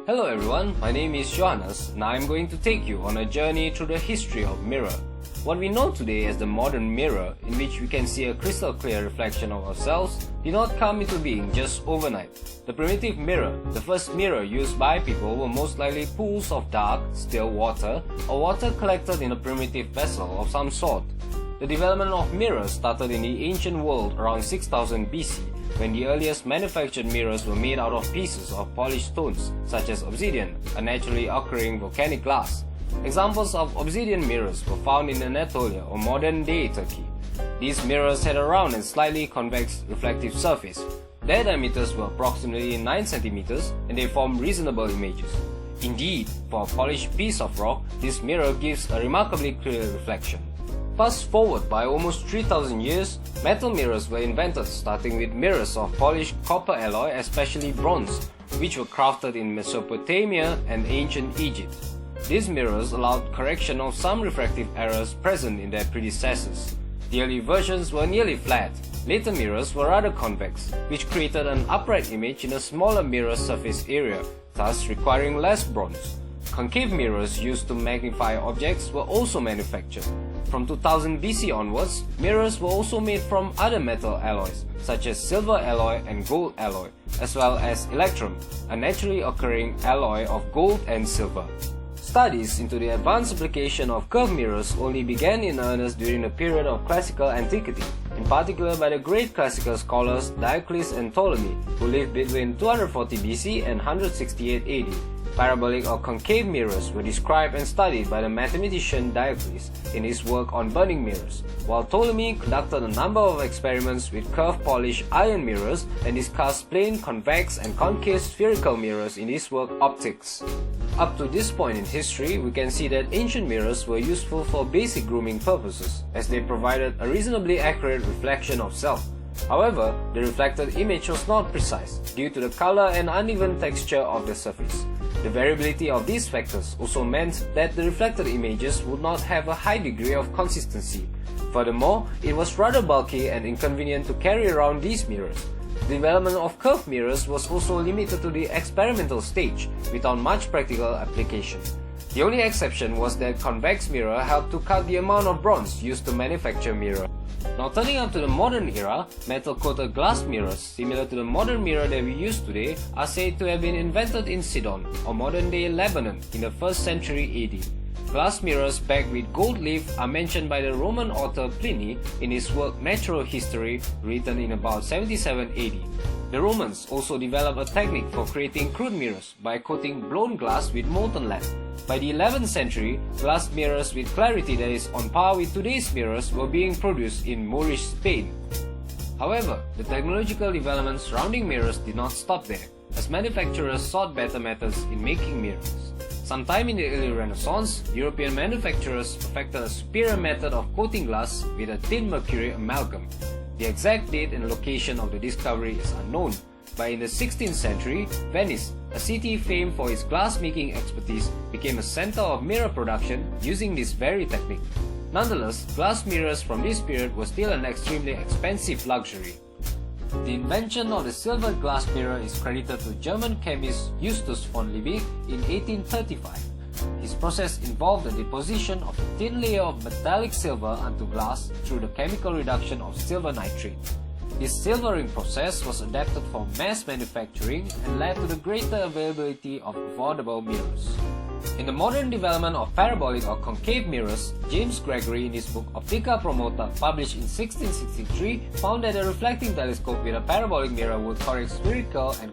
Hello everyone, my name is Johannes and I am going to take you on a journey through the history of mirror. What we know today as the modern mirror, in which we can see a crystal clear reflection of ourselves, did not come into being just overnight. The primitive mirror, the first mirror used by people, were most likely pools of dark, still water or water collected in a primitive vessel of some sort. The development of mirrors started in the ancient world around 6000 BC, when the earliest manufactured mirrors were made out of pieces of polished stones such as obsidian, a naturally occurring volcanic glass. Examples of obsidian mirrors were found in Anatolia or modern-day Turkey. These mirrors had a round and slightly convex reflective surface. Their diameters were approximately 9 cm and they formed reasonable images. Indeed, for a polished piece of rock, this mirror gives a remarkably clear reflection. Fast forward by almost 3000 years, metal mirrors were invented, starting with mirrors of polished copper alloy, especially bronze, which were crafted in Mesopotamia and ancient Egypt. These mirrors allowed correction of some refractive errors present in their predecessors. The early versions were nearly flat. Later mirrors were rather convex, which created an upright image in a smaller mirror surface area, thus requiring less bronze. Concave mirrors used to magnify objects were also manufactured. From 2000 BC onwards, mirrors were also made from other metal alloys, such as silver alloy and gold alloy, as well as electrum, a naturally occurring alloy of gold and silver. Studies into the advanced application of curved mirrors only began in earnest during the period of classical antiquity, in particular by the great classical scholars Diocles and Ptolemy, who lived between 240 BC and 168 AD. Parabolic or concave mirrors were described and studied by the mathematician Diocles in his work on burning mirrors, while Ptolemy conducted a number of experiments with curved polished iron mirrors and discussed plane, convex and concave spherical mirrors in his work Optics. Up to this point in history, we can see that ancient mirrors were useful for basic grooming purposes, as they provided a reasonably accurate reflection of self. However, the reflected image was not precise, due to the color and uneven texture of the surface. The variability of these factors also meant that the reflected images would not have a high degree of consistency. Furthermore, it was rather bulky and inconvenient to carry around these mirrors. The development of curved mirrors was also limited to the experimental stage, without much practical application. The only exception was that convex mirror helped to cut the amount of bronze used to manufacture mirror. Now turning up to the modern era, metal-coated glass mirrors, similar to the modern mirror that we use today, are said to have been invented in Sidon, or modern-day Lebanon, in the 1st century AD. Glass mirrors backed with gold leaf are mentioned by the Roman author Pliny in his work Natural History, written in about 77 AD. The Romans also developed a technique for creating crude mirrors by coating blown glass with molten lead. By the 11th century, glass mirrors with clarity that is on par with today's mirrors were being produced in Moorish Spain. However, the technological developments surrounding mirrors did not stop there, as manufacturers sought better methods in making mirrors. Sometime in the early Renaissance, European manufacturers perfected a superior method of coating glass with a tin mercury amalgam. The exact date and location of the discovery is unknown, but in the 16th century, Venice, a city famed for its glass-making expertise, became a center of mirror production using this very technique. Nonetheless, glass mirrors from this period were still an extremely expensive luxury. The invention of the silver glass mirror is credited to German chemist Justus von Liebig in 1835. His process involved the deposition of a thin layer of metallic silver onto glass through the chemical reduction of silver nitrate. This silvering process was adapted for mass manufacturing and led to the greater availability of affordable mirrors. In the modern development of parabolic or concave mirrors, James Gregory in his book Optica Promota, published in 1663, found that a reflecting telescope with a parabolic mirror would correct spherical and